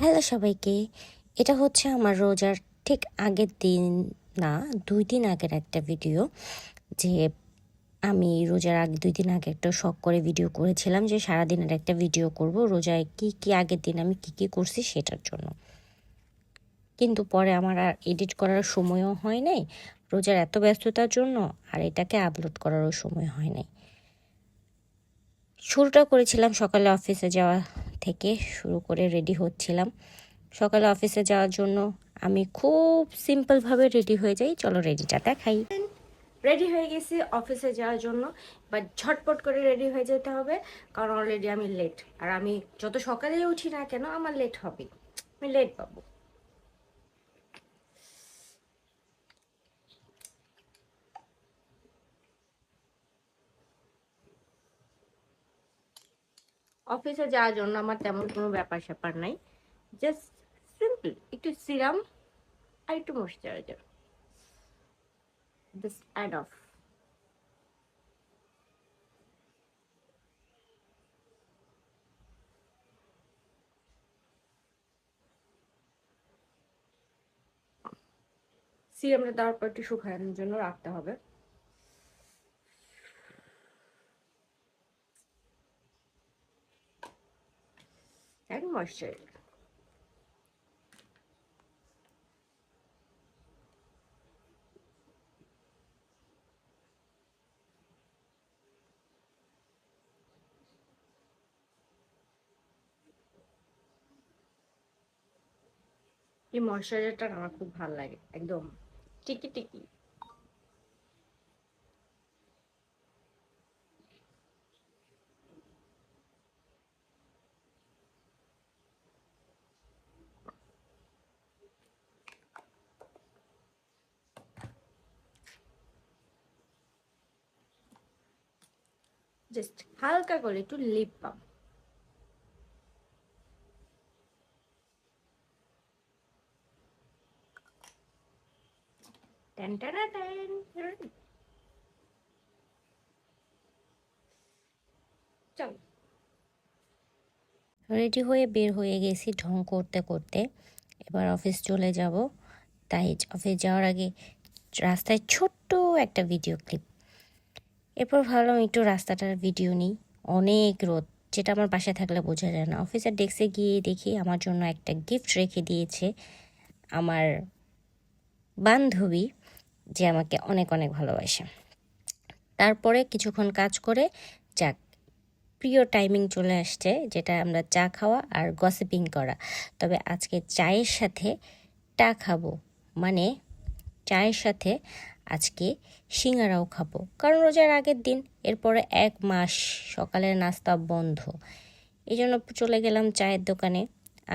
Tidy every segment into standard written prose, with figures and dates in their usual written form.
Hello সবাইকে। এটা হচ্ছে আমার রোজার ঠিক আগের দিন, না 2 দিন আগের একটা ভিডিও। যে আমি রোজার আগে 2 দিন আগে একটা শখ করে ভিডিও করেছিলাম যে সারাদিনের একটা ভিডিও করব রোজায় কি আগের দিন আমি কি করছি সেটার জন্য। কিন্তু পরে আমার আর এডিট করার সময়ও হয় নাই, রোজার এত ব্যস্ততার জন্য আর এটাকে আপলোড করারও সময় হয় নাই। শুরুটা করেছিলাম সকালে অফিসে যাওয়া থেকে শুরু করে রেডি হচ্ছিলাম। সকালে অফিসে যাওয়ার জন্য আমি খুব সিম্পলভাবে রেডি হয়ে যাই। চলো রেডিটা দেখাই। রেডি হয়ে গেছি অফিসে যাওয়ার জন্য, বাট ঝটপট করে রেডি হয়ে যেতে হবে কারণ অলরেডি আমি লেট। আর আমি যত সকালে উঠি না কেন আমার লেট হবে, আমি লেট পাবো। অফিসে যাওয়ার জন্য আমার তেমন কোনো ব্যাপার স্যাপার নাই, জাস্ট সিম্পল একটু সিরাম আর একটু ময়শ্চারাইজার, জাস্ট অ্যাড অফ। সিরামটা দেওয়ার পর একটু শুকানোর জন্য রাখতে হবে। একদম ময়শ্চারাইজার। এই ময়শ্চারাইজারটা আমার খুব ভালো লাগে, একদম টিকি টিকি। জাস্ট হালকা করে একটু lip balm. Ten ten ten. চল, রেডি হয়ে বের হয়ে গেছি ঢং করতে করতে। এবার অফিস চলে যাব। তাই অফিস যাওয়ার আগে রাস্তায় ছোট্ট একটা ভিডিও ক্লিপ। এরপর ভাবলাম একটু রাস্তাটার ভিডিও নিই। অনেক রোদ, যেটা আমার বাসায় থাকলে বোঝা যায় না। অফিসের ডেস্কে গিয়ে দেখি আমার জন্য একটা গিফট রেখে দিয়েছে আমার বান্ধবী, যে আমাকে অনেক অনেক ভালোবাসে। তারপরে কিছুক্ষণ কাজ করে যাক, প্রিয় টাইমিং চলে আসছে, যেটা আমরা চা খাওয়া আর গসিপিং করা। তবে আজকে চায়ের সাথে টা খাবো, মানে চায়ের সাথে আজকে সিঙ্গারাও খাবো, কারণ রোজার আগের দিন। এরপরে 1 মাস সকালের নাস্তা বন্ধ, এই জন্য চলে গেলাম চায়ের দোকানে।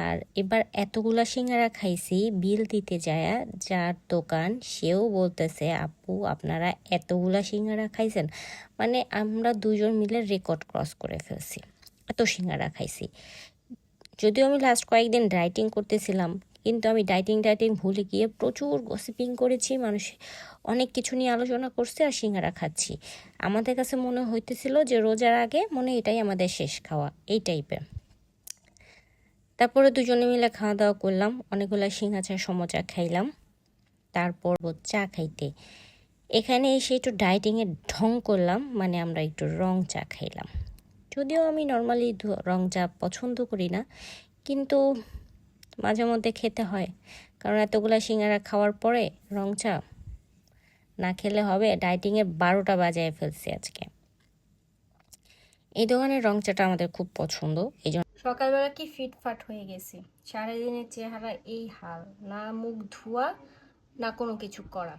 আর এবার এতগুলা সিঙ্গারা খাইছি, বিল দিতে যায় যার দোকান সেও বলতেছে, আপু আপনারা এতগুলা সিঙ্গারা খাইছেন, মানে আমরা দুজন মিলে রেকর্ড ক্রস করে ফেলছি, এত সিঙ্গারা খাইছি। যদিও আমি লাস্ট কয়েকদিন ডায়েটিং করতেছিলাম, কিন্তু আমি ডায়েটিং ভুলে গিয়ে প্রচুর গসিপিং করেছি, মানুষ অনেক কিছু নিয়ে আলোচনা করছে আর সিঙ্গারা খাচ্ছি। আমাদের কাছে মনে হইতেছিল যে রোজার আগে মনে এটাই আমাদের শেষ খাওয়া, এই টাইপের। তারপরে দুজনে মিলে খাওয়া দাওয়া করলাম, অনেকগুলো সিঙ্গাচা সমোচা খাইলাম। তারপর চা খাইতে এখানে এসে একটু ডায়েটিংয়ের ঢং করলাম, মানে আমরা একটু রং চা খাইলাম। যদিও আমি নর্মালি রং চা পছন্দ করি না, কিন্তু মাঝে মধ্যে খেতে হয়, কারণ এতগুলো সিঙ্গারা খাওয়ার পরে রং চা না খেলে হবে। ডায়েটিংয়ের 12টা বাজায় ফেলছি আজকে। এই দোকানের রং চাটা আমাদের খুব পছন্দ, এই জন্য। সকালবেলা কি ফিটফাট হয়ে গেছি, সারাদিনের চেহারা এই হাল, না মুখ ধোয়া না কোনো কিছু করা।